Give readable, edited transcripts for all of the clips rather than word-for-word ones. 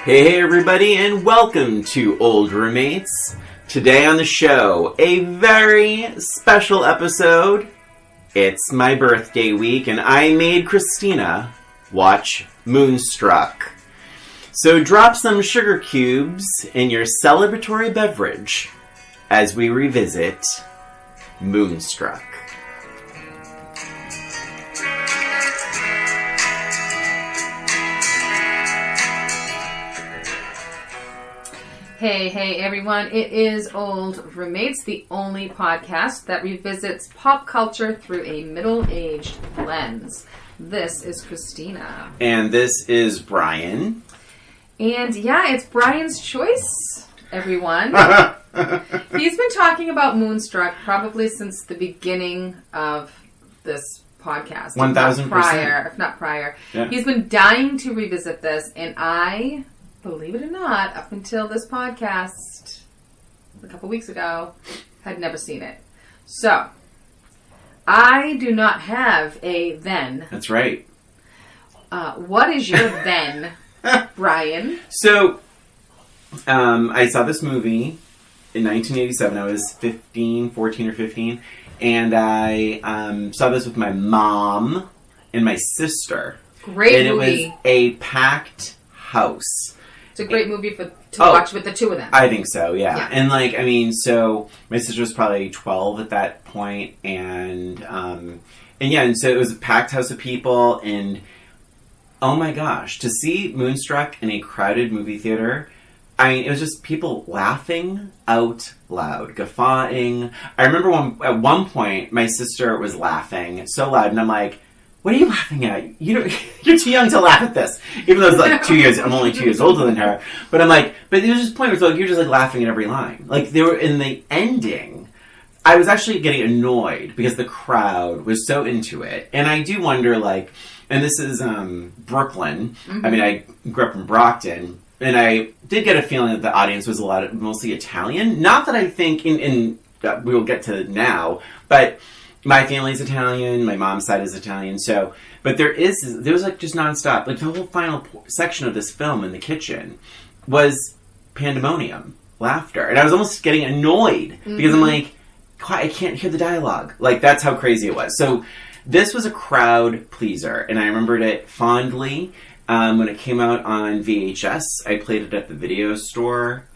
Hey everybody, and welcome to Old Roommates. Today on the show, a very special episode. It's my birthday week, and I made Christina watch Moonstruck. So drop some sugar cubes in your celebratory beverage as we revisit Moonstruck. Hey everyone, it is Old Roommates, the only podcast that revisits pop culture through a middle-aged lens. This is Christina. And this is Brian. And yeah, it's Brian's choice, everyone. He's been talking about Moonstruck probably since the beginning of this podcast. 1,000%. If not prior. Yeah. He's been dying to revisit this, and I... believe it or not, up until this podcast a couple weeks ago, had never seen it. So, I do not have a then. That's right. What is your then, Brian? So, I saw this movie in 1987. I was 14 or 15. And I saw this with my mom and my sister. Great movie. movie. It was a packed house. It's a great movie to watch with the two of them. I think so, yeah. And so my sister was probably 12 at that point, and so it was a packed house of people, and oh my gosh, to see Moonstruck in a crowded movie theater, I mean, it was just people laughing out loud, guffawing. I remember at one point, my sister was laughing so loud, and I'm like, what are you laughing at? You're too young to laugh at this. Even though it's like 2 years, I'm only 2 years older than her. But I'm like, but there was this point where it's like, you're just like laughing at every line. Like, they were in the ending, I was actually getting annoyed because the crowd was so into it. And I do wonder, like, and this is Brooklyn. Mm-hmm. I mean, I grew up in Brockton. And I did get a feeling that the audience was mostly Italian. Not that I think we will get to now, but my family's Italian, my mom's side is Italian, so, but there was like just nonstop, like the whole final section of this film in the kitchen was pandemonium, laughter, and I was almost getting annoyed, because I'm like, I can't hear the dialogue, like that's how crazy it was. So this was a crowd pleaser, and I remembered it fondly. When it came out on VHS, I played it at the video store,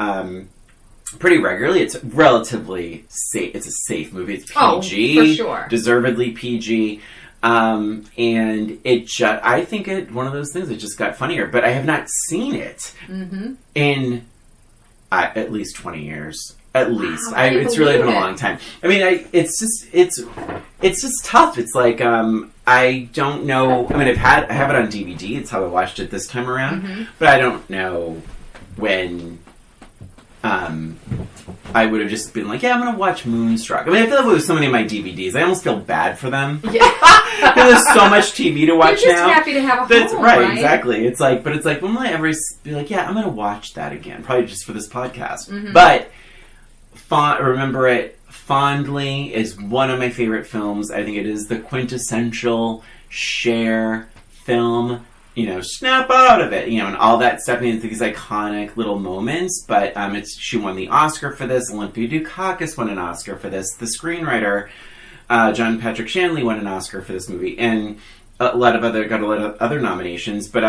pretty regularly. It's relatively safe. It's a safe movie. It's PG. Oh, for sure. Deservedly PG. And I think one of those things that just got funnier. But I have not seen it in at least 20 years. At least. Wow, it's really been a long time. I mean, it's just tough. It's like, I don't know. I mean, I have it on DVD. It's how I watched it this time around. But I don't know when... I would have just been like, yeah, I'm going to watch Moonstruck. I mean, I feel like it was so many of my DVDs. I almost feel bad for them. Yeah. There's so much TV to watch You're now. just happy to have a home, That's right, right? Exactly. It's like, but it's like, when will I ever be like, yeah, I'm going to watch that again? Probably just for this podcast. But remember it fondly is one of my favorite films. I think it is the quintessential Cher film. Snap out of it, and all that stuff, and these iconic little moments, but she won the Oscar for this, Olympia Dukakis won an Oscar for this, the screenwriter, John Patrick Shanley won an Oscar for this movie, and got a lot of other nominations, but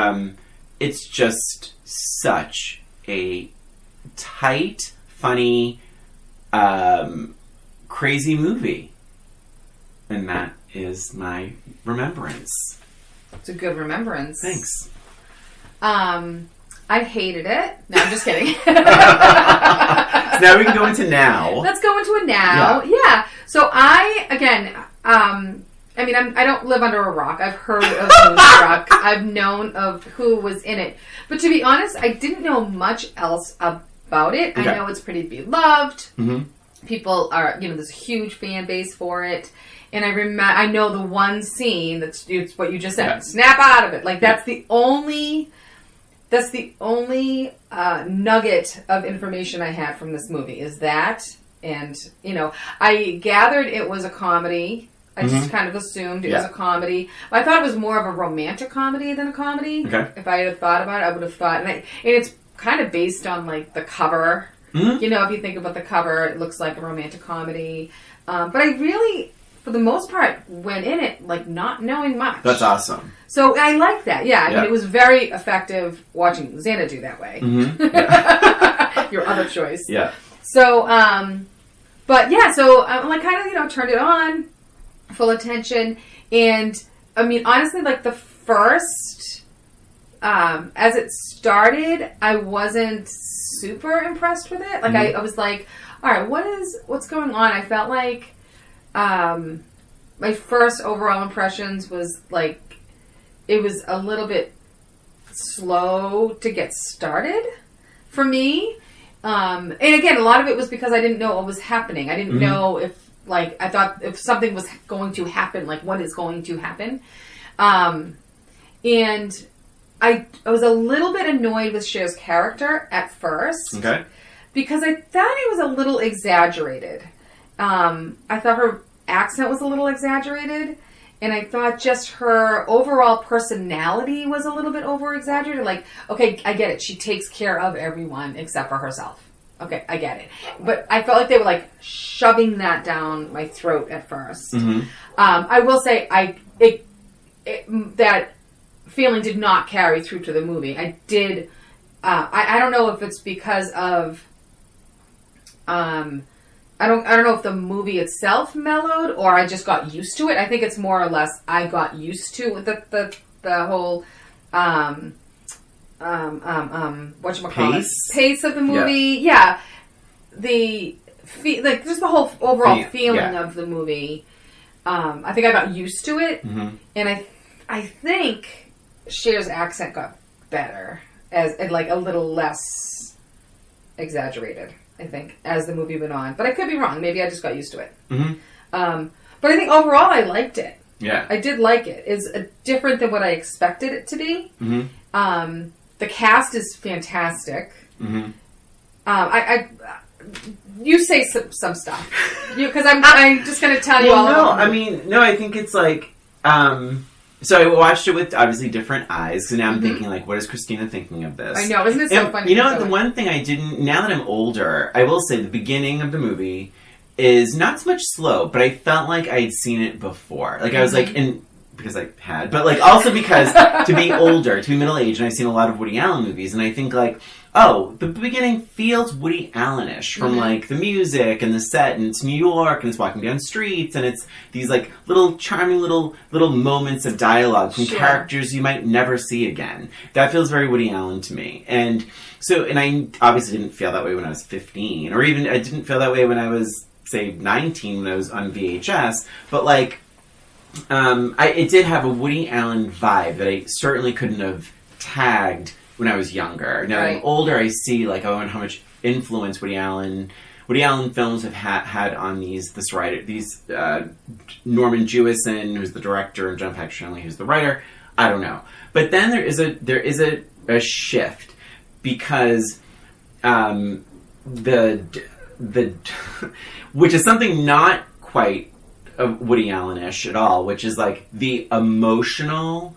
it's just such a tight, funny, crazy movie, and that is my remembrance. It's a good remembrance. Thanks. I hated it. No, I'm just kidding. So now we can go into now. Let's go into a now. Yeah. So I don't live under a rock. I've heard of Moonstruck. I've known of who was in it. But to be honest, I didn't know much else about it. Okay. I know it's pretty beloved. People are, there's a huge fan base for it. And I know the one scene it's what you just said. Yeah. Snap out of it. Like that's the only nugget of information I had from this movie is that. And, I gathered it was a comedy. I just kind of assumed it was a comedy. I thought it was more of a romantic comedy than a comedy. Okay. If I had thought about it, I would have thought. And it's kind of based on like the cover. Mm-hmm. You know, if you think about the cover, it looks like a romantic comedy. But I really, for the most part, went in it like not knowing much. That's awesome. So I like that. Yeah, I mean, it was very effective watching Xana do that way. Mm-hmm. Yeah. Your other choice. Yeah. So, but yeah, so I like kind of, you know, turned it on, full attention. And I mean, honestly, like the first, as it started, I wasn't super impressed with it. Like I was like, all right, what's going on? I felt like, my first overall impressions was like, it was a little bit slow to get started for me. And again, a lot of it was because I didn't know what was happening. I didn't know if, like, I thought if something was going to happen, like, what is going to happen? And I was a little bit annoyed with Cher's character at first. Okay. Because I thought it was a little exaggerated. I thought her accent was a little exaggerated. And I thought just her overall personality was a little bit over-exaggerated. Like, okay, I get it. She takes care of everyone except for herself. Okay, I get it. But I felt like they were, like, shoving that down my throat at first. Mm-hmm. I will say that feeling did not carry through to the movie. I did... I don't know if it's because of... I don't know if the movie itself mellowed or I just got used to it. I think it's more or less I got used to the whole whatchamacallit? Pace of the movie. Yeah. Like just the whole overall feeling of the movie. I think I got used to it. Mm-hmm. And I think Cher's accent got better and like a little less exaggerated. I think, as the movie went on. But I could be wrong. Maybe I just got used to it. Mm-hmm. But I think overall I liked it. Yeah. I did like it. It's different than what I expected it to be. Mm-hmm. The cast is fantastic. Mm-hmm. You say some stuff. Because I'm just going to tell you all about it. I think it's like... So I watched it with obviously different eyes, because now I'm thinking, like, what is Christina thinking of this? I know, isn't it so funny? You know, the one thing I didn't, now that I'm older, I will say the beginning of the movie is not so much slow, but I felt like I had seen it before. Like, I was like, because I had, but like also because to be older, to be middle-aged, and I've seen a lot of Woody Allen movies, and I think like, oh, the beginning feels Woody Allen-ish from like the music and the set, and it's New York, and it's walking down streets, and it's these like little charming little moments of dialogue from characters you might never see again. That feels very Woody Allen to me. And so, and I obviously didn't feel that way when I was 15, or even I didn't feel that way when I was, say, 19 when I was on VHS, but like, it did have a Woody Allen vibe that I certainly couldn't have tagged when I was younger. Now that I'm older, I see like, oh, and how much influence Woody Allen films have had on these Norman Jewison, who's the director, and John Patrick Shanley, who's the writer. I don't know, but then there is a shift because the which is something not quite Woody Allen-ish at all, which is like the emotional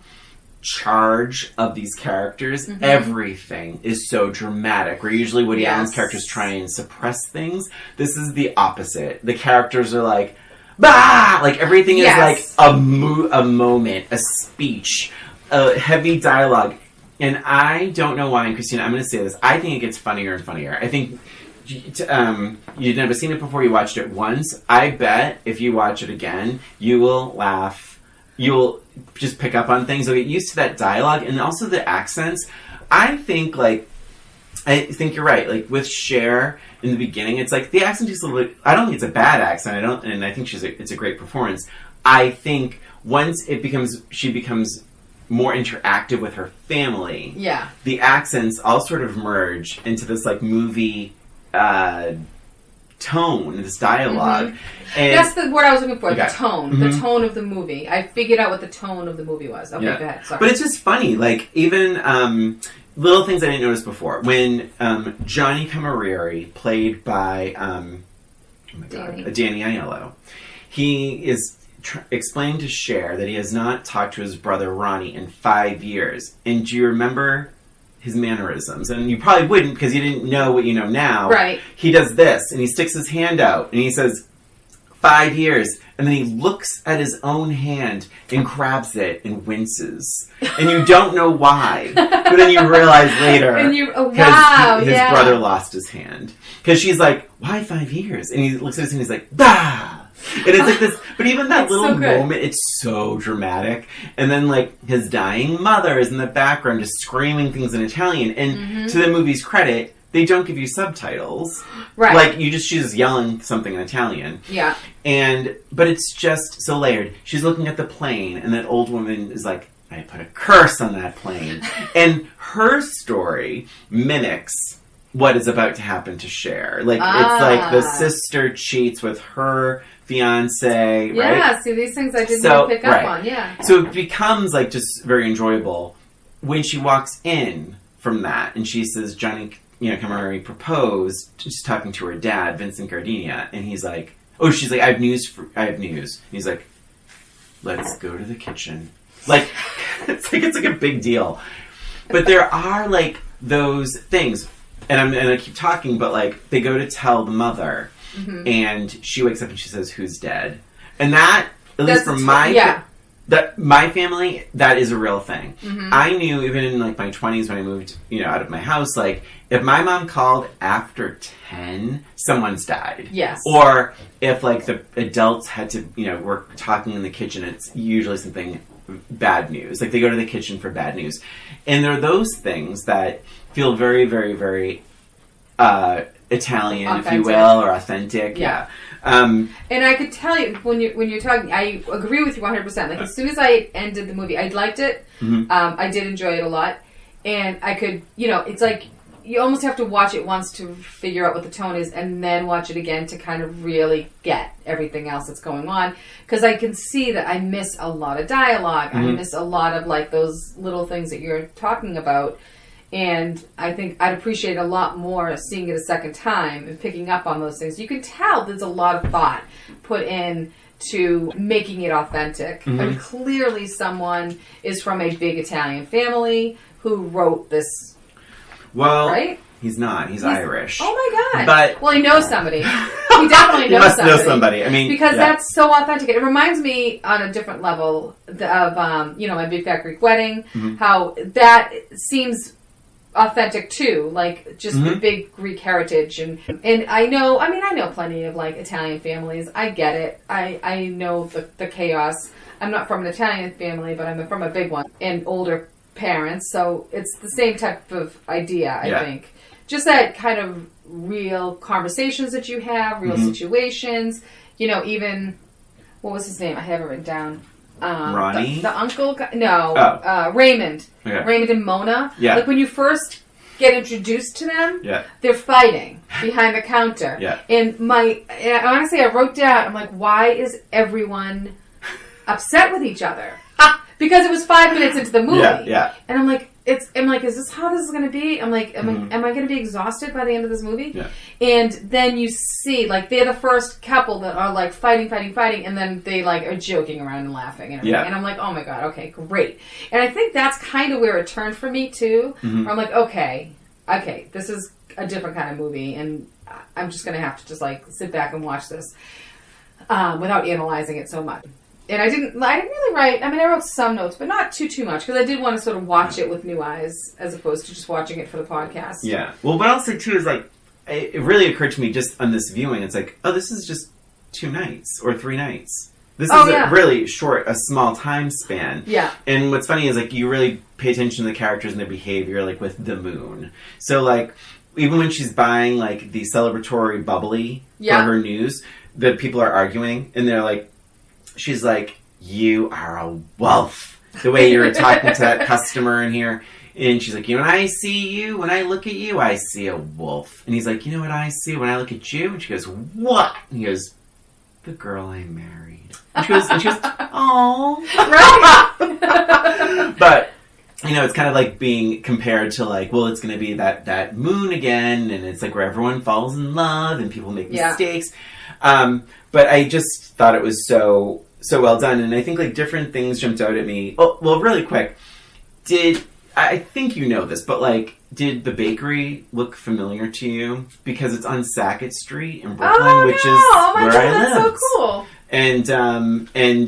charge of these characters. Everything is so dramatic, where usually Woody Allen's characters try and suppress things. This is the opposite. The characters are like, bah! Like everything is like a moment, a speech, a heavy dialogue. And I don't know why, and Christina, I'm going to say this, I think it gets funnier and funnier. I think you've never seen it before, you watched it once. I bet if you watch it again, you will laugh. You'll just pick up on things. You'll get used to that dialogue and also the accents. I think you're right. Like with Cher in the beginning, it's like the accent is a little bit, I don't think it's a bad accent. And I think it's a great performance. I think once she becomes more interactive with her family, the accents all sort of merge into this like movie tone, this dialogue. And that's the word I was looking for. Okay. The tone. The tone of the movie. I figured out what the tone of the movie was. Okay, go ahead. Sorry. But it's just funny. Like, even little things I didn't notice before. When Johnny Camilleri, played by Danny Aiello, he is explained to Cher that he has not talked to his brother Ronnie in 5 years. And do you remember his mannerisms. And you probably wouldn't because you didn't know what you know now. Right. He does this, and he sticks his hand out, and he says, 5 years. And then he looks at his own hand and grabs it and winces. And you don't know why. But then you realize later. And you, wow, his brother lost his hand. Because she's like, why 5 years? And he looks at his hand and he's like, bah! And it's like this, but even that little moment, it's so dramatic. And then, like, his dying mother is in the background just screaming things in Italian. And to the movie's credit, they don't give you subtitles. Right. Like, she's just yelling something in Italian. Yeah. But it's just so layered. She's looking at the plane, and that old woman is like, I put a curse on that plane. And her story mimics what is about to happen to Cher. Like, it's like the sister cheats with her fiance, right? Yeah, see, these things I didn't even pick up on, yeah. So it becomes, like, just very enjoyable when she walks in from that, and she says, Johnny, Camilleri proposed, just talking to her dad, Vincent Gardenia, and he's like, she's like, I have news. And he's like, let's go to the kitchen. Like, it's like a big deal. But there are, like, those things, and I keep talking, but, like, they go to tell the mother, and she wakes up and she says, who's dead? And that, at least from my family, that is a real thing. I knew, even in, like, my 20s when I moved, out of my house, like, if my mom called after 10, someone's died. Yes. Or if, like, the adults had to, were talking in the kitchen, it's usually something bad news. Like, they go to the kitchen for bad news. And there are those things that feel very, very, very Italian, authentic, if you will, or authentic. Yeah. And I could tell you, when you're talking, I agree with you 100%. Like, as soon as I ended the movie, I liked it. I did enjoy it a lot. And I could, it's like, you almost have to watch it once to figure out what the tone is, and then watch it again to kind of really get everything else that's going on. Because I can see that I miss a lot of dialogue. I miss a lot of, like, those little things that you're talking about. And I think I'd appreciate a lot more seeing it a second time and picking up on those things. You can tell there's a lot of thought put in to making it authentic. I mean, clearly someone is from a big Italian family who wrote this. Well, right? He's not. He's Irish. Oh my God. But well, he knows somebody. He definitely knows somebody. Know somebody. I mean, because that's so authentic. It reminds me on a different level of My Big Fat Greek Wedding, how that seems authentic too, like just the big Greek heritage, and I know plenty of, like, Italian families. I get it. I know the chaos. I'm not from an Italian family, but I'm from a big one, and older parents, so it's the same type of idea. I think just that kind of real conversations that you have, real situations. Even what was his name? I have it written down. Ronnie? The uncle? No. Raymond. Okay. Raymond and Mona. Yeah. Like, when you first get introduced to them, they're fighting behind the counter. And honestly, I wrote down, I'm like, why is everyone upset with each other? Because it was 5 minutes into the movie. And I'm like, is this how this is going to be? I'm like, am I going to be exhausted by the end of this movie? And then you see, like, they're the first couple that are, like, fighting, and then they, like, are joking around and laughing and everything. And I'm like, oh my God, okay, great. And I think that's kind of where it turned for me too. Where I'm like, okay, this is a different kind of movie, and I'm just going to have to just, like, sit back and watch this without analyzing it so much. And I didn't really write, I wrote some notes, but not too much, because I did want to sort of watch it with new eyes, as opposed to just watching it for the podcast. Yeah. Well, what I'll say, too, is, like, it really occurred to me just on this viewing, it's like, this is just 2 nights, or 3 nights. This is a really short, a small time span. Yeah. And what's funny is, like, you really pay attention to the characters and their behavior, like, with the moon. So, like, even when she's buying, like, the celebratory bubbly for her news, the people are arguing, and they're like, she's like, you are a wolf. The way you're talking to that customer in here. And she's like, when I look at you, I see a wolf. And he's like, you know what I see when I look at you? And she goes, what? And he goes, the girl I married. And she goes, oh. Right. But, it's kind of like being compared to, like, well, it's going to be that moon again. And it's like where everyone falls in love and people make mistakes. But I just thought it was so well done, and I think, like, different things jumped out at me. Oh, well, really quick, I think you know this, but like, did the bakery look familiar to you? Because it's on Sackett Street in Brooklyn, which is where I lived. That's so cool. And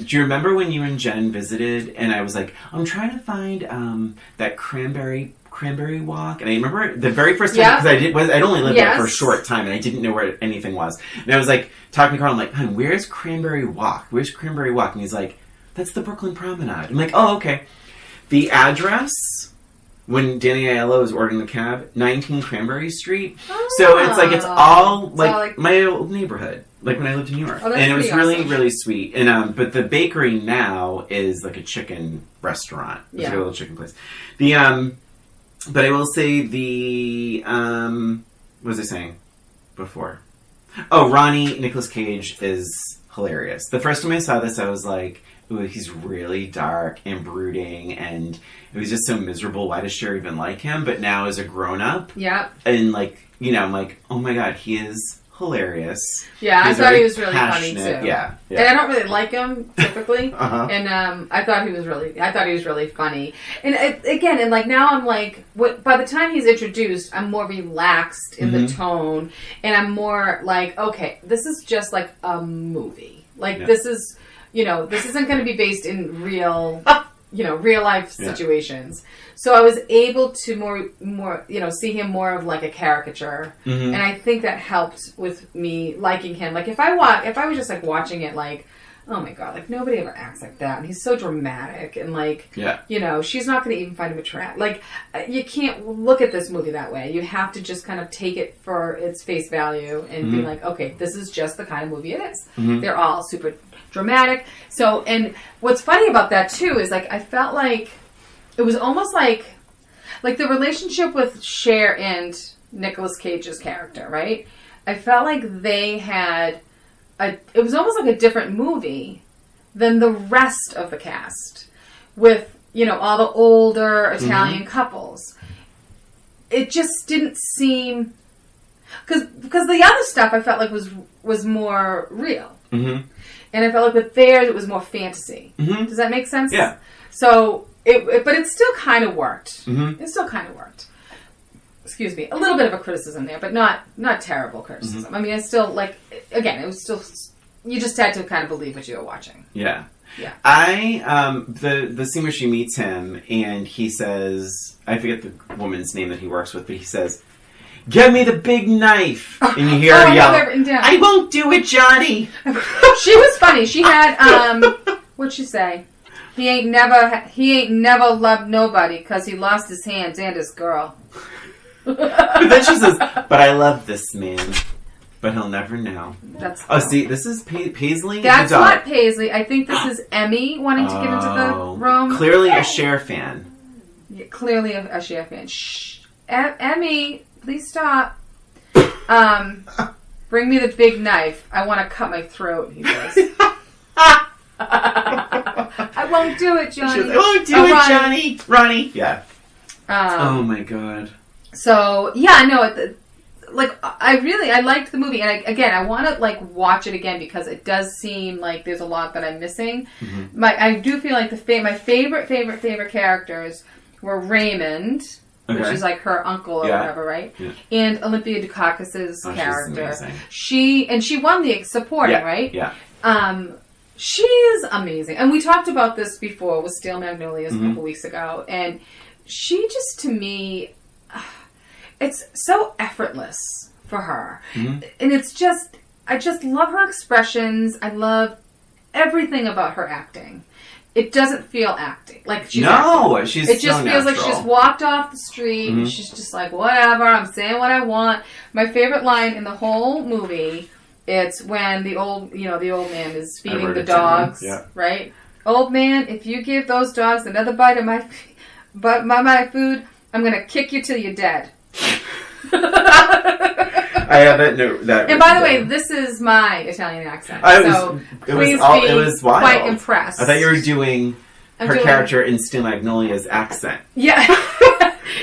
do you remember when you and Jen visited? And I was like, I'm trying to find that cranberry walk. And I remember the very first time because I'd only lived there for a short time, and I didn't know where anything was. And I was like talking to Carl. I'm like, "Hon, where's Cranberry Walk? Where's Cranberry Walk?" And he's like, "That's the Brooklyn Promenade." I'm like, "Oh, okay." The address. When Danny Aiello was ordering the cab, 19 Cranberry Street. Oh. So it's all like my old neighborhood, like when I lived in New York. Oh, and it was awesome. really, really sweet. And but the bakery now is like a chicken restaurant. It's like a little chicken place. But I will say what was I saying before? Oh, Ronnie, Nicolas Cage is hilarious. The first time I saw this, I was like, ooh, he's really dark and brooding, and it was just so miserable. Why does Cher even like him? But now as a grown-up, and like, you know, I'm like, oh my god, he is hilarious. Yeah, I thought he was really funny too. Yeah. And I don't really like him typically, and I thought he was really funny. And again, and like now I'm like, by the time he's introduced, I'm more relaxed in the tone, and I'm more like, okay, this is just like a movie. Like this is. You know, this isn't going to be based in real life situations. So I was able to more, see him more of like a caricature, and I think that helped with me liking him. Like if I was just like watching it, like, oh my god, like nobody ever acts like that, and he's so dramatic, and like, she's not going to even find him attractive. Like, you can't look at this movie that way. You have to just kind of take it for its face value and be like, okay, this is just the kind of movie it is. They're all super dramatic. So, and what's funny about that too is like I felt like it was almost like the relationship with Cher and Nicolas Cage's character, right? I felt like they had it was almost like a different movie than the rest of the cast with, all the older Italian couples. It just didn't seem because the other stuff I felt like was more real. And I felt like with theirs, it was more fantasy. Does that make sense? Yeah. So, but it still kind of worked. It still kind of worked. Excuse me. A little bit of a criticism there, but not terrible criticism. I mean, I still, like, again, it was still, you just had to kind of believe what you were watching. Yeah. Yeah. The scene where she meets him, and he says, I forget the woman's name that he works with, but he says, "Give me the big knife!" And you hear her yell, "I won't do it, Johnny!" She was funny. She had, what'd she say? He ain't never loved nobody because he lost his hands and his girl. But then she says, "But I love this man, but he'll never know." See, this is Paisley. That's not Paisley. I think this is Emmy wanting to get into the room. Clearly a Cher fan. Yeah, clearly a Cher fan. Shh. Emmy, please stop. Bring me the big knife. I want to cut my throat, he says. I won't do it, Johnny. I won't do it, Johnny. Ronnie. Yeah. Oh my god. So, yeah, no, I liked the movie, and I want to like watch it again because it does seem like there's a lot that I'm missing. I do feel like my favorite characters were Raymond, which is like her uncle or whatever, right? Yeah. And Olympia Dukakis's character. She won the supporting, right? Yeah. She is amazing, and we talked about this before with Steel Magnolias a couple weeks ago, and she just to me. It's so effortless for her. And it's just, I just love her expressions. I love everything about her acting. It doesn't feel acting. Like she's acting. It just feels like she just walked off the street and she's just like, whatever, I'm saying what I want. My favorite line in the whole movie, it's when the old man is feeding the dogs, right? Old man, if you give those dogs another bite of my food, I'm going to kick you till you're dead. I have that note. And by the way, this is my Italian accent. Please be quite impressed. I thought you were doing her character in Steel Magnolia's accent. Yeah.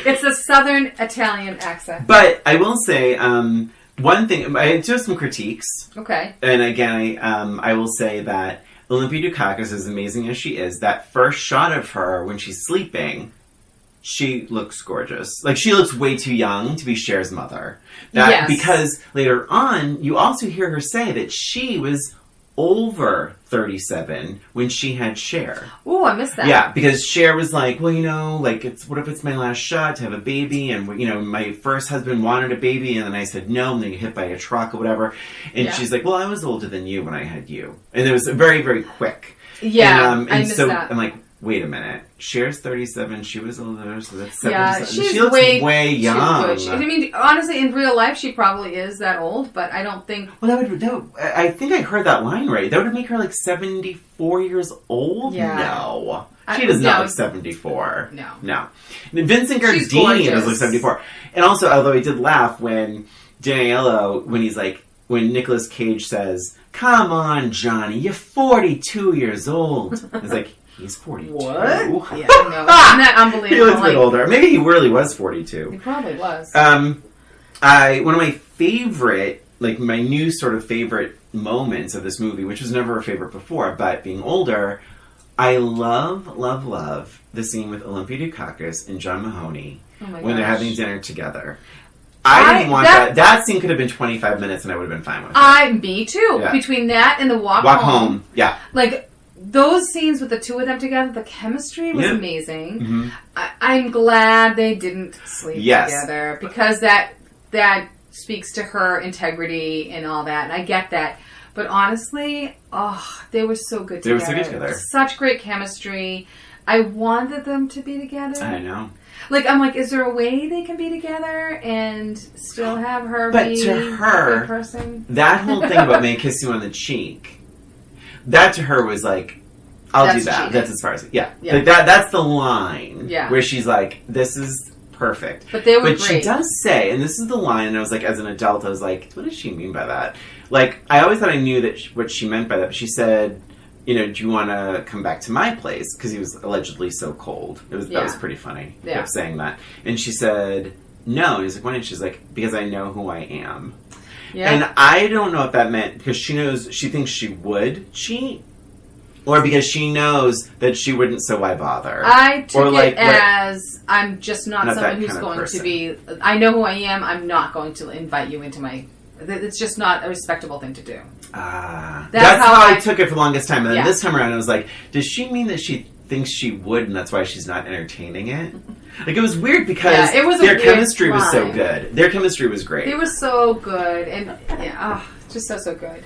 It's a Southern Italian accent. But I will say, one thing, I do have some critiques. Okay. And again, I will say that Olympia Dukakis, as amazing as she is, that first shot of her when she's sleeping she looks gorgeous. Like, she looks way too young to be Cher's mother. Because later on, you also hear her say that she was over 37 when she had Cher. Oh, I missed that. Yeah, because Cher was like, well, like, what if it's my last shot to have a baby? And, my first husband wanted a baby, and then I said no, and then you hit by a truck or whatever. And she's like, well, I was older than you when I had you. And it was very, very quick. Yeah, and I missed so that. I'm like, wait a minute. Cher's 37. She was older, so that's 7. Yeah, She looks way young. I mean, honestly, in real life, she probably is that old, but I don't think... Well, I think I heard that line right. That would make her like 74 years old? Yeah. No. She does not look 74. No. Vincent Gardini does look 74. And also, although I did laugh when Daniello, when Nicolas Cage says, come on, Johnny, you're 42 years old. It's like, he's 42. What? Yeah, no. Isn't that unbelievable? He looks a bit older. Maybe he really was 42. He probably was. One of my favorite, my new sort of favorite moments of this movie, which was never a favorite before, but being older, I love the scene with Olympia Dukakis and John Mahoney when they're having dinner together. I didn't want that. That scene could have been 25 minutes and I would have been fine with it. Me too. Yeah. Between that and the walk home. Yeah. Those scenes with the two of them together, the chemistry was amazing. Mm-hmm. I'm glad they didn't sleep together because that speaks to her integrity and all that, and I get that. But honestly, they were so good together. They were so good together. Such great chemistry. I wanted them to be together. I know. I'm like, is there a way they can be together and still have her be to her, a good person? That whole thing about may I kiss you on the cheek, that to her was like, I'll do that. Cheating. That's as far as that's the line where she's like, this is perfect. But they were great. She does say, and this is the line, and I was like, as an adult, I was like, what does she mean by that? I always thought I knew what she meant by that, but she said, do you want to come back to my place? Because he was allegedly so cold. That was pretty funny. Yeah. He kept saying that. And she said, no. And he's like, why not? She's like, because I know who I am. Yeah. And I don't know if that meant because she thinks she would cheat, or because she knows that she wouldn't, so why bother? I took it as I'm just not someone who's going to be... I know who I am. I'm not going to invite you into my... It's just not a respectable thing to do. That's how I took it for the longest time. And then this time around, I was like, does she mean that she thinks she would, and that's why she's not entertaining it? It was weird because their chemistry was so good. Their chemistry was great. It was so good. And, just so good.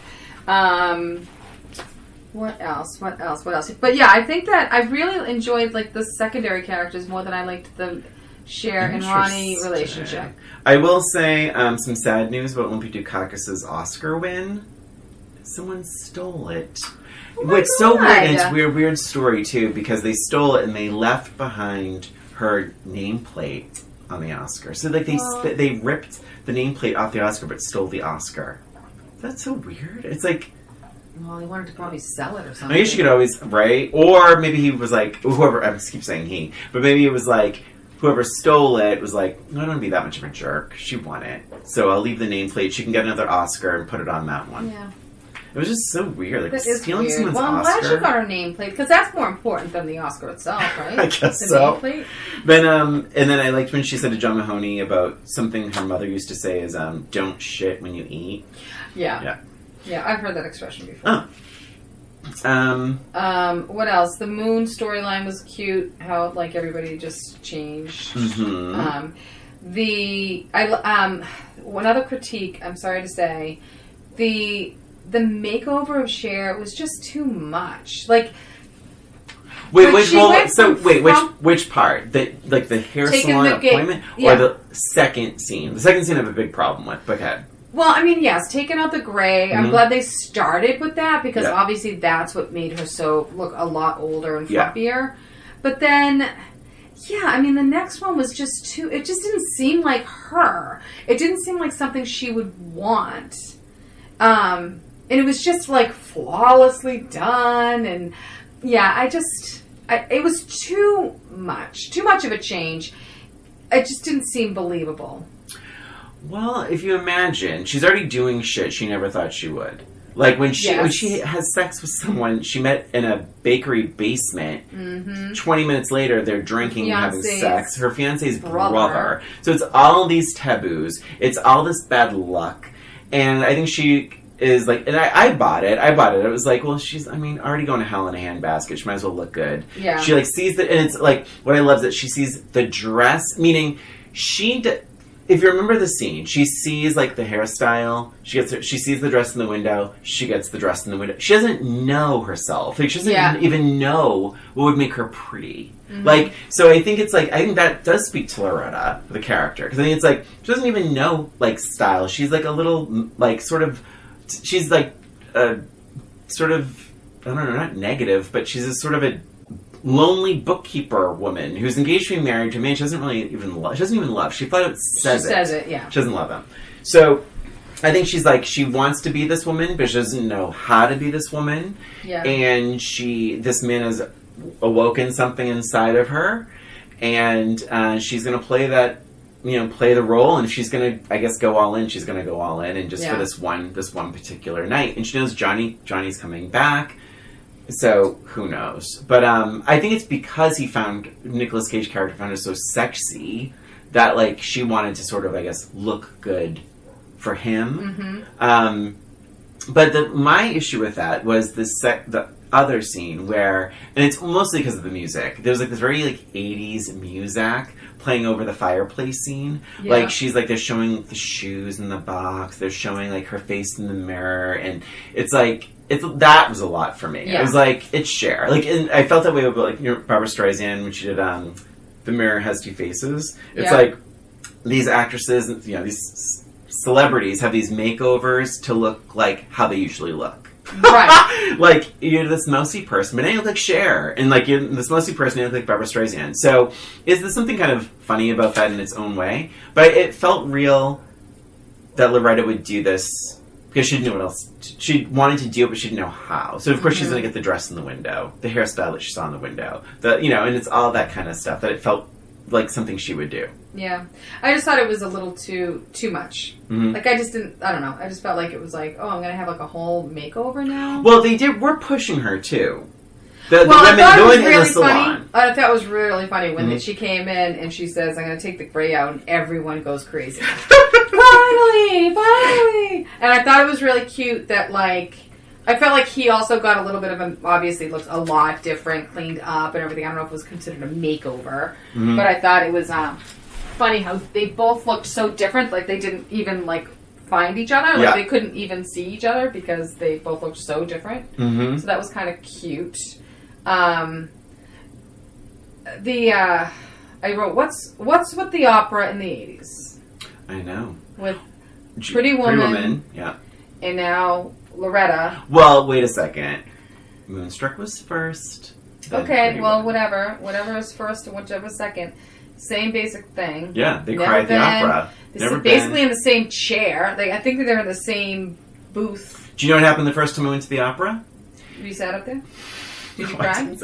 What else? But yeah, I think that I really enjoyed, the secondary characters more than I liked the Cher and Ronnie relationship. I will say some sad news about Olympia Dukakis' Oscar win. Someone stole it. It's so weird, and it's a weird story too, because they stole it and they left behind her nameplate on the Oscar. So they ripped the nameplate off the Oscar but stole the Oscar. That's so weird. It's like... Well, he wanted to probably sell it or something. I guess you could always... Right? Or maybe he was like... Whoever... I keep saying he. But maybe it was like... Whoever stole it was like, I don't want to be that much of a jerk. She won it. So I'll leave the nameplate. She can get another Oscar and put it on that one. Yeah. It was just so weird. That stealing is weird. someone's Oscar. Oscar. Well, I'm glad she got her nameplate, because that's more important than the Oscar itself, right? I guess the so. Nameplate. But, and then I liked when she said to John Mahoney about something her mother used to say is, don't shit when you eat. Yeah. Yeah, I've heard that expression before. What else? The Moon storyline was cute. How everybody just changed. Mm-hmm. One other critique. I'm sorry to say, the makeover of Cher was just too much. Which part? The hair salon appointment, or the second scene? The second scene I have a big problem with. But ahead. Well, I mean, yes, taking out the gray. I'm glad they started with that because obviously that's what made her look a lot older and fluffier. Yeah. But then, I mean, the next one was just too... It just didn't seem like her. It didn't seem like something she would want. And it was just, flawlessly done. And, it was too much. Too much of a change. It just didn't seem believable. Well, if you imagine, she's already doing shit she never thought she would. Like when she has sex with someone she met in a bakery basement. Mm-hmm. 20 minutes later, they're drinking and having sex. Her fiance's brother. So it's all these taboos. It's all this bad luck. And I think she is like, and I bought it. It was like, well, she's, already going to hell in a handbasket. She might as well look good. Yeah. She sees and it's like, what I love is that she sees the dress, meaning if you remember the scene, she sees the hairstyle. She sees the dress in the window. She gets the dress in the window. She doesn't know herself. She doesn't even know what would make her pretty. Mm-hmm. So I think I think that does speak to Loretta, the character, because I think it's she doesn't even know style. She's a little she's a sort of, I don't know, not negative, but she's a sort of a lonely bookkeeper woman who's engaged to be married to a man she doesn't really even love. She doesn't even love. She flat out says it. She says it, yeah. She doesn't love him. So I think she's she wants to be this woman, but she doesn't know how to be this woman. Yeah. And this man has awoken something inside of her, and she's going to play that, play the role, and if she's going to, I guess, go all in, she's going to go all in, and just for this one particular night. And she knows Johnny's coming back, so who knows? But I think it's because Nicolas Cage character found her so sexy that she wanted to sort of, I guess, look good for him. Mm-hmm. But my issue with that was the other scene where, and it's mostly because of the music. There's this very 80s music playing over the fireplace scene. Yeah. They're showing the shoes in the box. They're showing her face in the mirror, and it's that was a lot for me. Yeah. It was it's Cher. And I felt that way about Barbra Streisand when she did The Mirror Has Two Faces. It's these actresses, these celebrities have these makeovers to look like how they usually look. Right. You're this mousy person, but now you look like Cher. And you're this mousy person, you look like Barbra Streisand. So is there something kind of funny about that in its own way? But it felt real that Loretta would do this because she didn't know what else. She wanted to do it, but she didn't know how. So of course she's going to get the dress in the window, the hairstyle that she saw in the window. And it's all that kind of stuff that it felt like something she would do. Yeah. I just thought it was a little too much. Mm-hmm. I don't know. I just felt like it was I'm going to have a whole makeover now. Well, we're pushing her too. I thought it was really funny. I thought it was really funny when she came in and she says, I'm going to take the gray out, and everyone goes crazy. Finally! And I thought it was really cute that I felt like he also got a little bit of obviously looks a lot different, cleaned up and everything. I don't know if it was considered a makeover, but I thought it was funny how they both looked so different. They didn't even find each other. They couldn't even see each other because they both looked so different. Mm-hmm. So that was kind of cute. I wrote what's with the opera in the 80s? I know. With Pretty Woman, yeah, and now Loretta. Well, wait a second. Moonstruck was first. Okay, well, whatever is first and whichever's second. Same basic thing. Yeah, they cried at the opera. Basically in the same chair. I think they're in the same booth. Do you know what happened the first time we went to the opera? You sat up there? Did you cry?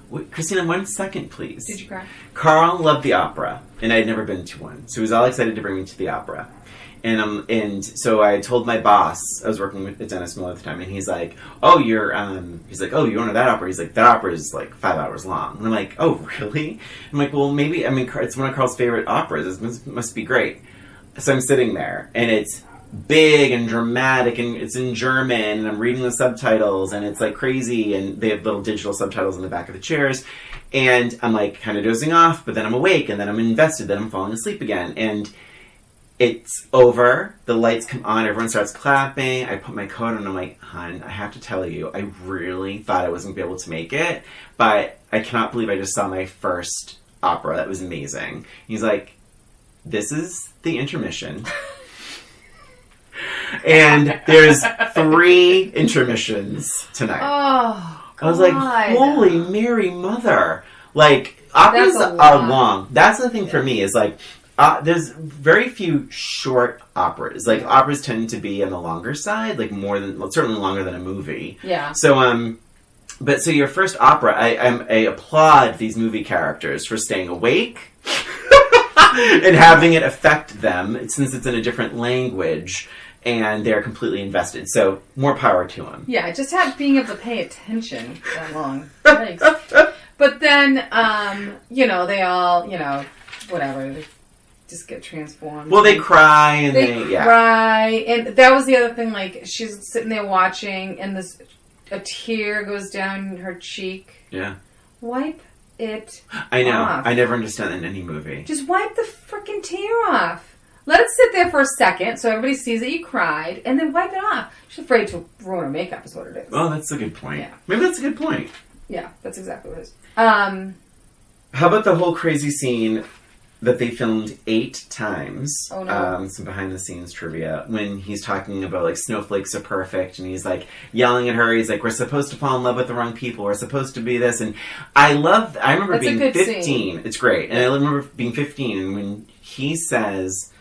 Wait, Christina, 1 second, please. Did you cry? Carl loved the opera, and I'd never been to one, so he was all excited to bring me to the opera. And so I told my boss, I was working with Dennis Miller at the time, and he's like, oh, you're going to that opera? He's like, that opera is 5 hours long. And I'm like, oh, really? I'm like, well, maybe, it's one of Carl's favorite operas. It must be great. So I'm sitting there, and it's big and dramatic, and it's in German, and I'm reading the subtitles, and it's crazy, and they have little digital subtitles in the back of the chairs, and I'm kind of dozing off, but then I'm awake, and then I'm invested, then I'm falling asleep again, and it's over, the lights come on, everyone starts clapping, I put my coat on, and I'm like, hon, I have to tell you, I really thought I wasn't going to be able to make it, but I cannot believe I just saw my first opera. That was amazing. He's like, this is the intermission. And there's 3 intermissions tonight. Oh, God. I was like, holy Mary Mother. Operas are long. That's the thing for me is there's very few short operas. Operas tend to be on the longer side, certainly longer than a movie. Yeah. So, but your first opera, I applaud these movie characters for staying awake and having it affect them, since it's in a different language. and they're completely invested. So more power to them. Yeah, just being able to pay attention that long. Thanks. But then, they all, whatever, they just get transformed. Well, they cry and they cry, and that was the other thing. Like, she's sitting there watching, and a tear goes down her cheek. Yeah. Wipe it I know. off. I never understand that in any movie. Just wipe the freaking tear off. Let it sit there for a second so everybody sees that you cried, and then wipe it off. She's afraid to ruin her makeup is what it is. Oh, that's a good point. Yeah. Maybe that's a good point. Yeah, that's exactly what it is. How about the whole crazy scene that they filmed 8 times? Oh, no. Some behind the scenes trivia. When he's talking about, like, snowflakes are perfect, and he's, like, yelling at her. He's like, we're supposed to fall in love with the wrong people. We're supposed to be this. And I remember That's being a good 15. scene. It's great. And I remember being 15, and when he says,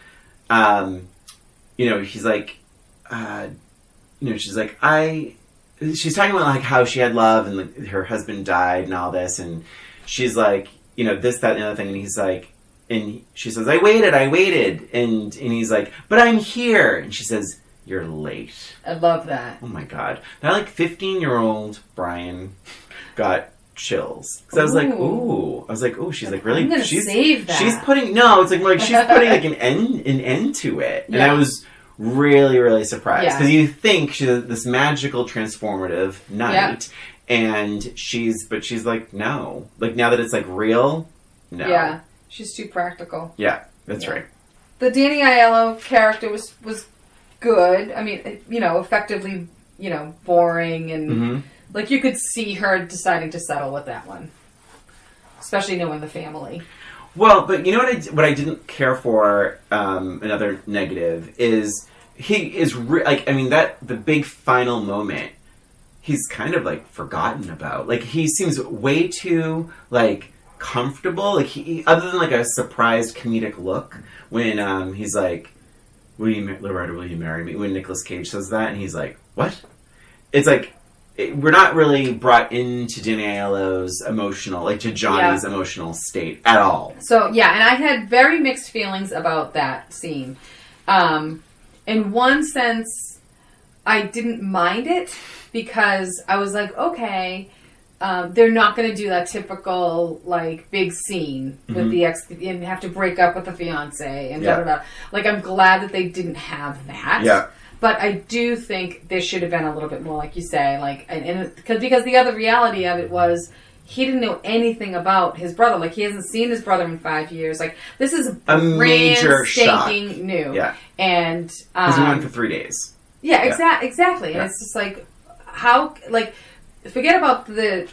he's like, she's like, she's talking about, like, how she had love and, like, her husband died and all this, and she's like, this, that, and the other thing, and he's like, and she says, I waited, and he's like, but I'm here, and she says, you're late. I love that. Oh my god. That, like, 15-year-old Brian got chills. Because I was like, ooh, she's like, really? I'm gonna save that. She's putting, she's putting, like, an end to it. And I was really, really surprised. Because you think she's this magical, transformative knight, and she's like, no. Like, now that it's, like, real, no. Yeah, she's too practical. Yeah, that's right. The Danny Aiello character was good. I mean, effectively, boring, and, like, you could see her deciding to settle with that one. Especially knowing the family. Well, but you know what I didn't care for, another negative, is he is, the big final moment, he's kind of, like, forgotten about. Like, he seems way too, like, comfortable. Like, other than, like, a surprised comedic look when, he's like, Loretta, will you marry me? When Nicolas Cage says that, and he's like, what? It's like, we're not really brought into Danny Aiello's emotional, like, to Johnny's emotional state at all. So, and I had very mixed feelings about that scene. In one sense, I didn't mind it because I was like, okay, they're not going to do that typical, like, big scene with the ex and have to break up with the fiance and da-da-da. Like, I'm glad that they didn't have that. Yeah. But I do think there should have been a little bit more, like you say, like, because the other reality of it was he didn't know anything about his brother. Like, he hasn't seen his brother in 5 years. Like, this is a major stinking shock. New. Yeah. And because we went for 3 days. Yeah, exactly. And it's just like, how, like, forget about the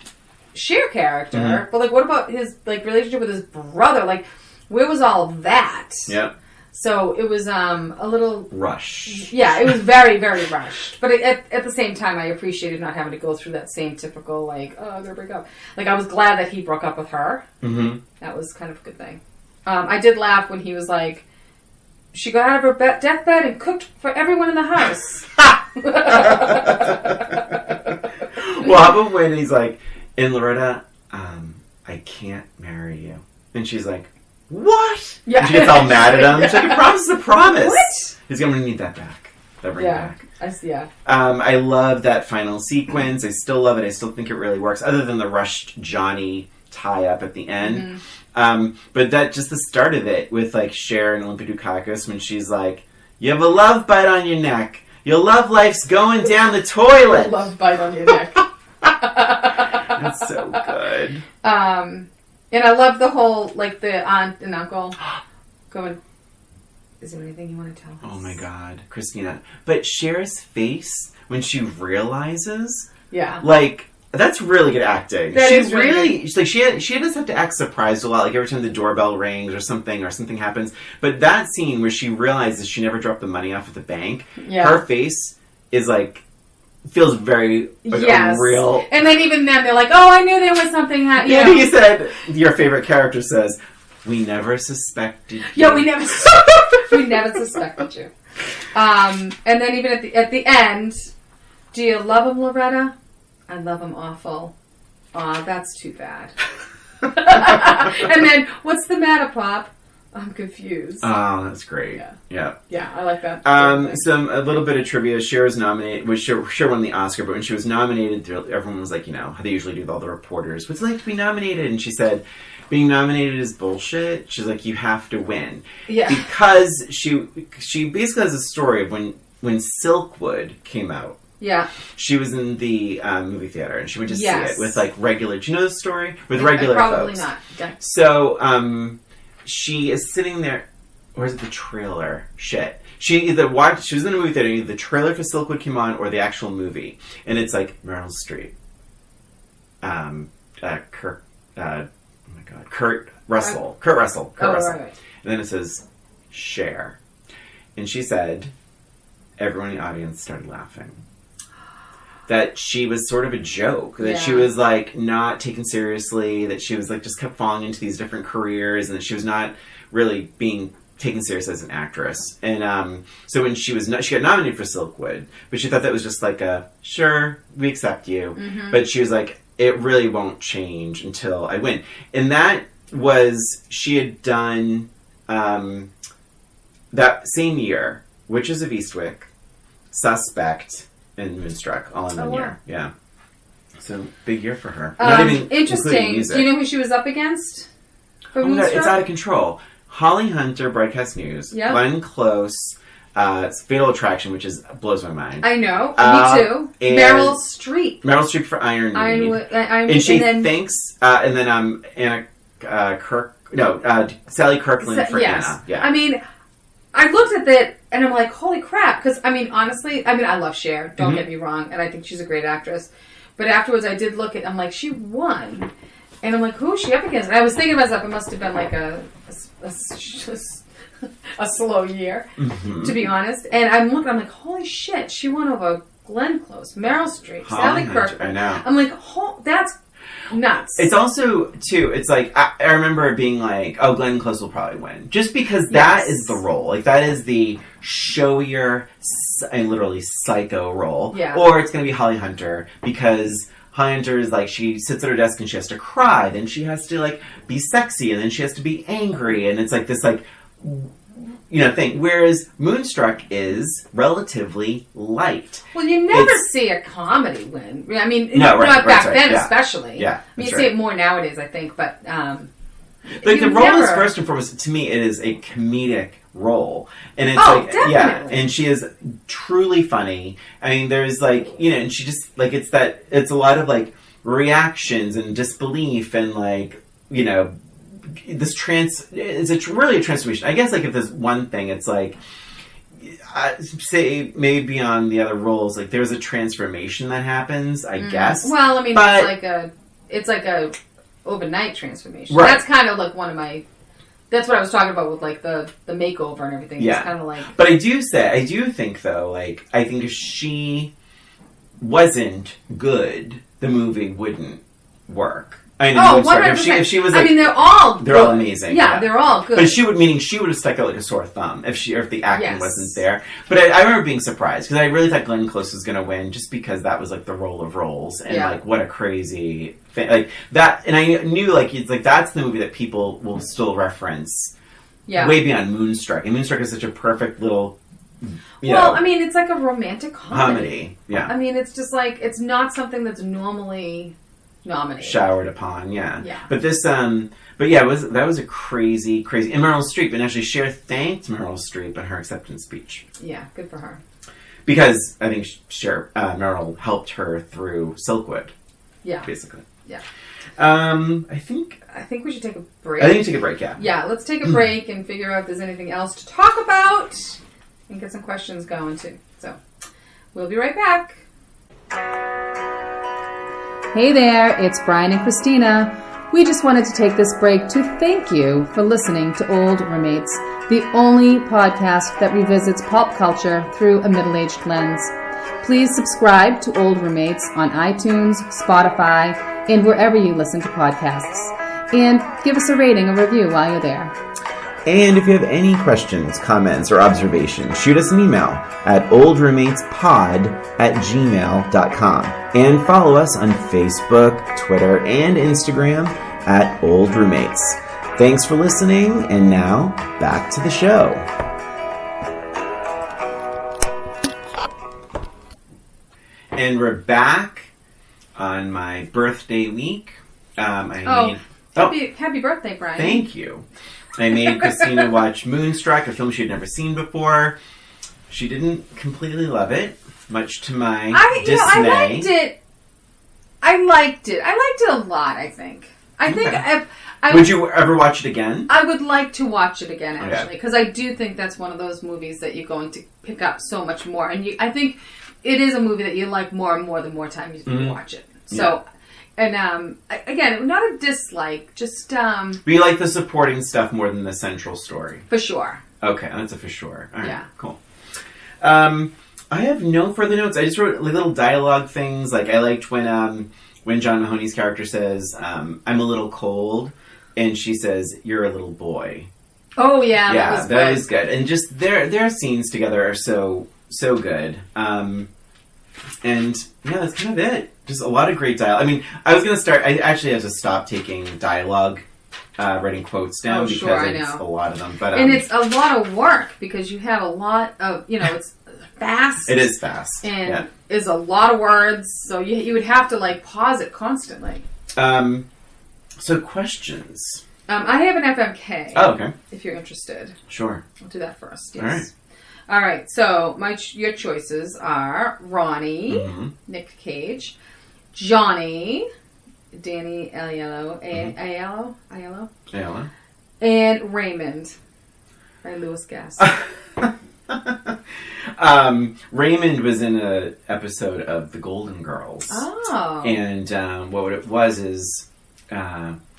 Cher character, but, like, what about his, like, relationship with his brother? Like, where was all of that? Yeah. So it was a little rushed. Yeah, it was very, very rushed. But at the same time, I appreciated not having to go through that same typical, like, oh, I'm gonna break up. Like, I was glad that he broke up with her. Mm-hmm. That was kind of a good thing. I did laugh when he was like, she got out of her deathbed and cooked for everyone in the house. Well, how about when he's like, and Loretta, I can't marry you. And she's like, what? Yeah. And she gets all mad at him. She's like, a promise is a promise. What? He's going to need that back. That ring back. I love that final sequence. I still love it. I still think it really works, other than the rushed Johnny tie-up at the end. But that, just the start of it with, like, Cher and Olympia Dukakis, when she's like, you have a love bite on your neck. Your love life's going down the toilet. Love bite on your neck. That's so good. And I love the whole, like, the aunt and uncle going, is there anything you want to tell us? Oh my god, Christina. But Cher's face when she realizes, like, that's really good acting. She's really like, she does have to act surprised a lot, like every time the doorbell rings or something happens. But that scene where she realizes she never dropped the money off at the bank, her face is like, feels very real. And then even then they're like, oh, I knew there was something that, Yeah, he said, your favorite character says, we never suspected you. Yeah, we never suspected you. And then even at the end, do you love him, Loretta? I love him awful. Aw, that's too bad. And then, what's the matter, Pop? I'm confused. Oh, that's great. Yeah, I like that. A little bit of trivia. Cher was nominated. Cher won the Oscar, but when she was nominated, everyone was like, how they usually do with all the reporters, what's it like to be nominated? And she said, being nominated is bullshit. She's like, you have to win. Yeah. Because she basically has a story of when Silkwood came out. Yeah. She was in the movie theater, and she went to see it with regular. Do you know the story? With regular probably folks. Not. Yeah. So she is sitting there. Where's the trailer? Shit. She was in a movie theater. Either the trailer for Silkwood came on, or the actual movie, and it's like Meryl Streep, Kurt Russell. Right. And then it says Cher, and she said, everyone in the audience started laughing. That she was sort of a joke. That she was not taken seriously. That she was just kept falling into these different careers, and that she was not really being taken serious as an actress. And so when she got nominated for Silkwood, but she thought that was just sure, we accept you. Mm-hmm. But she was like, it really won't change until I win. And that was, she had done that same year, Witches of Eastwick, Suspect, and Moonstruck, all in 1 year. Yeah. So, big year for her. Interesting. Do you know who she was up against for Moonstruck? God, it's out of control. Holly Hunter, Broadcast News. Yep. Glenn Close, Fatal Attraction, which blows my mind. I know. Me too. Meryl Streep. Meryl Streep for Iron Maid. And she thinks, and then Anna Sally Kirkland for Anna. Yeah. I mean, I looked at that and I'm like, holy crap. Because, honestly, I love Cher. Don't get me wrong. And I think she's a great actress. But afterwards, I did look at I'm like, she won. And I'm like, who is she up against? And I was thinking to myself, it must have been a slow year, to be honest. And I'm looking, I'm like, holy shit, she won over Glenn Close, Meryl Streep, Sally Kirkland. I know. I'm like, that's nuts. It's also, too, it's I remember it being oh, Glenn Close will probably win. Just because that is the role. That is the showier and literally psycho role. Yeah. Or it's going to be Holly Hunter, because Holly Hunter is she sits at her desk and she has to cry, then she has to be sexy, and then she has to be angry, and it's this thing. Whereas Moonstruck is relatively light. Well, you never see a comedy win. Not back then, especially. Yeah, you see it more nowadays, I think. But the role is, first and foremost, to me, it is a comedic role, and it's definitely. and she is truly funny. There's and she just it's a lot of reactions and disbelief and it's really a transformation. I guess if there's one thing, it's say maybe beyond the other roles, there's a transformation that happens, I guess. Well, it's a overnight transformation. Right. That's kind of one of my. That's what I was talking about with the makeover and everything. Yeah. It's kind of But I do think though, I think if she wasn't good, the movie wouldn't work. If she was they're all amazing. Yeah, they're all good. But she would have stuck out like a sore thumb if the acting wasn't there. But I remember being surprised because I really thought Glenn Close was going to win just because that was the role of roles and what a crazy thing that. And I knew it's that's the movie that people will still reference. Yeah. Way beyond Moonstruck. And Moonstruck is such a perfect little. It's like a romantic comedy. Yeah. It's just it's not something that's normally nominated. Showered upon, yeah. But this, that was a crazy. And Meryl Streep, and actually Cher thanked Meryl Streep in her acceptance speech. Yeah, good for her. Because I think Meryl helped her through Silkwood. Yeah. Basically. Yeah. I think we should take a break. I think we should take a break, yeah. Yeah, let's take a break and figure out if there's anything else to talk about and get some questions going too. So, we'll be right back. Hey there, it's Brian and Christina. We just wanted to take this break to thank you for listening to Old Roommates, the only podcast that revisits pop culture through a middle-aged lens. Please subscribe to Old Roommates on iTunes, Spotify, and wherever you listen to podcasts. And give us a rating or review while you're there. And if you have any questions, comments, or observations, shoot us an email at oldroommatespod@gmail.com. And follow us on Facebook, Twitter, and Instagram at Old Roommates. Thanks for listening, and now, back to the show. And we're back on my birthday week. Happy birthday, Brian. Thank you. I made Christina watch Moonstruck, a film she had never seen before. She didn't completely love it, much to my dismay. I liked it a lot, I think. Would you ever watch it again? I would like to watch it again, actually, because I do think that's one of those movies that you're going to pick up so much more. And I think it is a movie that you like more and more the more time you watch it. So, and again, not a dislike, just... But you like the supporting stuff more than the central story? For sure. Okay, that's a for sure. All right, yeah. Cool. I have no further notes. I just wrote little dialogue things. Like, I liked when John Mahoney's character says, I'm a little cold, and she says, you're a little boy. Oh, yeah, that was good. And just their scenes together are so good. And, yeah, that's kind of it. Just a lot of great dialogue. I mean, I actually had to stop taking dialogue, writing quotes down because it's a lot of them. But and it's a lot of work because you have a lot of, it's fast. It is fast. And is a lot of words, so you would have to, like, pause it constantly. So questions. I have an FMK. Oh, okay. If you're interested. Sure. I'll do that first, yes. All right. All right, so your choices are Ronnie, Nick Cage, Johnny, Danny Aiello, Aiello, and Raymond by Louis Gass. Raymond was in an episode of The Golden Girls. Oh. And what it was is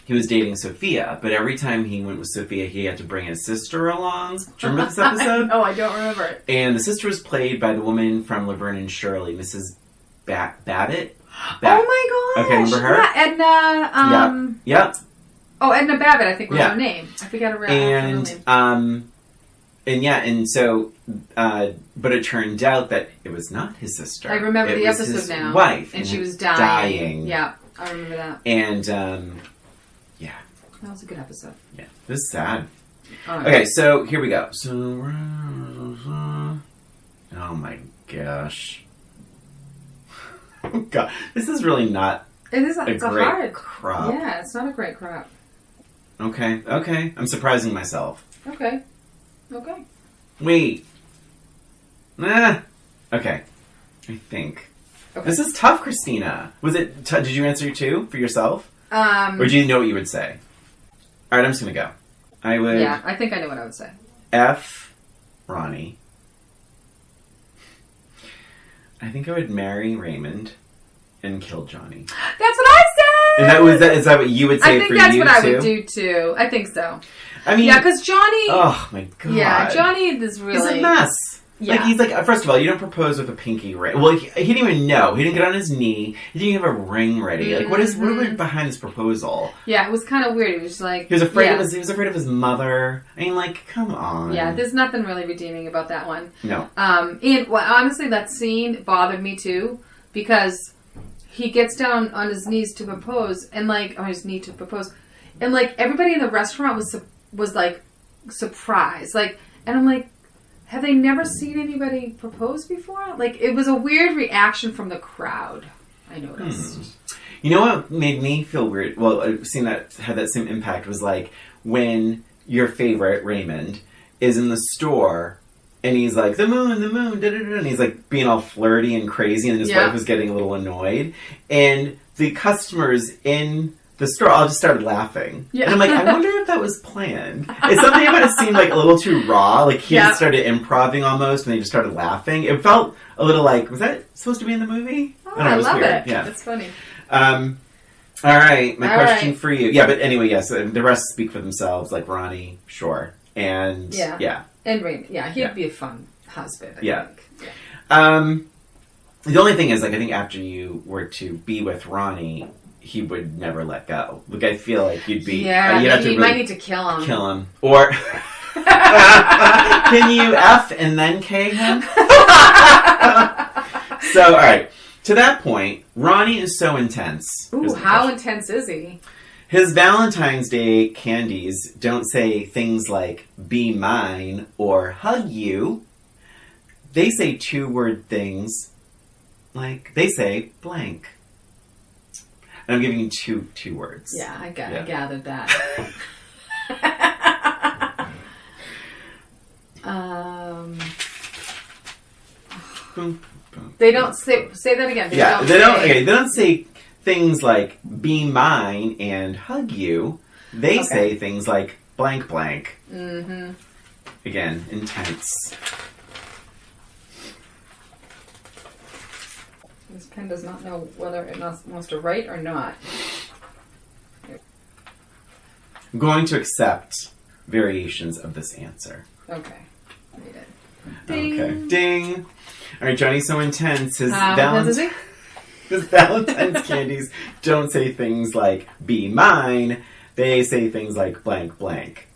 he was dating Sophia, but every time he went with Sophia, he had to bring his sister along. Do you remember this episode? No, I don't remember it. And the sister was played by the woman from Laverne and Shirley, Mrs. Babbitt. Oh my gosh! Okay, remember her? Yeah, Edna. Yep. Oh, Edna Babbitt, I think was her name. I forgot her real name. But it turned out that it was not his sister. I remember the episode his now. Wife, and she was dying. Yeah, I remember that. And that was a good episode. Yeah, this is sad. Right. Okay, so here we go. So, oh my gosh. God, this is really not it's a great hard crop. Yeah, it's not a great crop. Okay. I'm surprising myself. Okay. Wait. Okay. I think. Okay. This is tough, Christina. Was it? Did you answer too for yourself? Or do you know what you would say? All right, I'm just gonna go. I would. Yeah, I think I know what I would say. F. Ronnie. I think I would marry Raymond and kill Johnny. That's what I said! Is that what you would say for you, too? I think that's what I would do, too. I think so. I mean... Yeah, because Johnny... Oh, my God. Yeah, Johnny is really... He's a mess. Yeah. Like, he's like... First of all, you don't propose with a pinky ring. Well, he didn't even know. He didn't get on his knee. He didn't have a ring ready. Like, what went behind his proposal? Yeah, it was kind of weird. He was like... He was afraid of his mother. I mean, like, come on. Yeah, there's nothing really redeeming about that one. No. And honestly, that scene bothered me, too, because... He gets down on his knees to propose, and on his knee to propose, and everybody in the restaurant was like surprised, and I'm like, have they never seen anybody propose before? It was a weird reaction from the crowd. I noticed. You know what made me feel weird? Well, I've seen that had that same impact was when your favorite Raymond is in the store. And he's like, the moon, da-da-da, and he's being all flirty and crazy, and his wife was getting a little annoyed. And the customers in the store all just started laughing. Yeah. And I'm like, I wonder if that was planned. It's something about it seemed a little too raw. He just started improvising almost, and they just started laughing. It felt a little was that supposed to be in the movie? Oh, I love weird. it. Yeah. That's funny. All right, my question for you. Yeah, but anyway, yes, the rest speak for themselves, Ronnie, sure. And, yeah. And Raymond, he'd be a fun husband, I think. Yeah. The only thing is, I think after you were to be with Ronnie, he would never let go. I feel like you'd be... Yeah, you'd have to you might need to kill him. Kill him. Or... Can you F and then K him? So, all right. To that point, Ronnie is so intense. Ooh, how intense is he? His Valentine's Day candies don't say things like, be mine, or hug you. They say two-word things like, they say blank. And I'm giving you two words. Yeah, I gathered that. They don't say that again. They don't say things like be mine and hug you. They say things like blank blank. Mm-hmm. Again, intense. This pen does not know whether it wants to write or not. I'm going to accept variations of this answer. Okay. Read it. Ding. Okay. Ding. All right, Johnny's so intense. His Valentine's candies don't say things like, be mine. They say things like, blank, blank.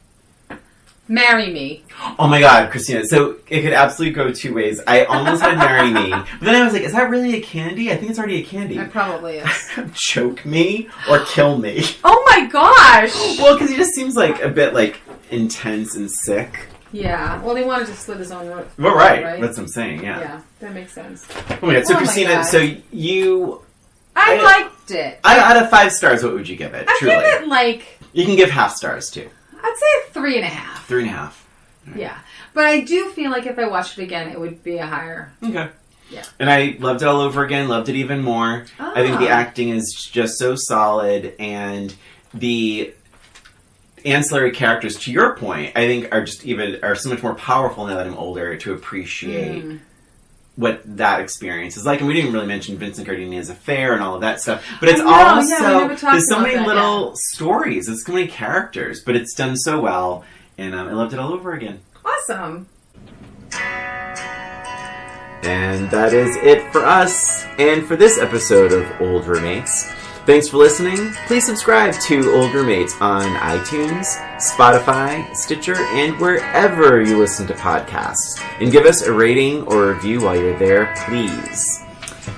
Marry me. Oh my God, Christina. So it could absolutely go two ways. I almost had marry me. But then I was like, is that really a candy? I think it's already a candy. It probably is. Choke me or kill me. Oh my gosh. Well, because he just seems like a bit like intense and sick. Yeah. Well, he wanted to slit his own throat. Well, right. That's what I'm saying, yeah. Yeah, that makes sense. Oh my God. So, Christina, so you... I liked it. Out of 5 stars, what would you give it? I Truly. give it like... You can give half stars, too. I'd say 3.5. 3.5. Right. Yeah. But I do feel like if I watched it again, it would be a higher... Okay. Yeah. And I loved it all over again, loved it even more. Oh. I think the acting is just so solid, and the ancillary characters, to your point, I think are so much more powerful now that I'm older to appreciate what that experience is like. And we didn't really mention Vincent Gardenia's affair and all of that stuff, but it's there's so many little stories, there's so many characters, but it's done so well, and I loved it all over again. Awesome. And that is it for us and for this episode of Old Roommates. Thanks for listening. Please subscribe to Old Roommates on iTunes, Spotify, Stitcher, and wherever you listen to podcasts. And give us a rating or review while you're there, please.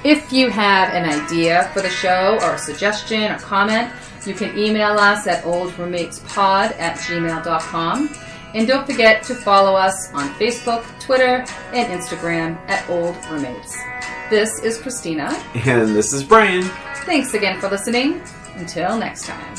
If you have an idea for the show or a suggestion or comment, you can email us at oldroommatespod@gmail.com. And don't forget to follow us on Facebook, Twitter, and Instagram at Old Roommates. This is Christina. And this is Brian. Thanks again for listening. Until next time.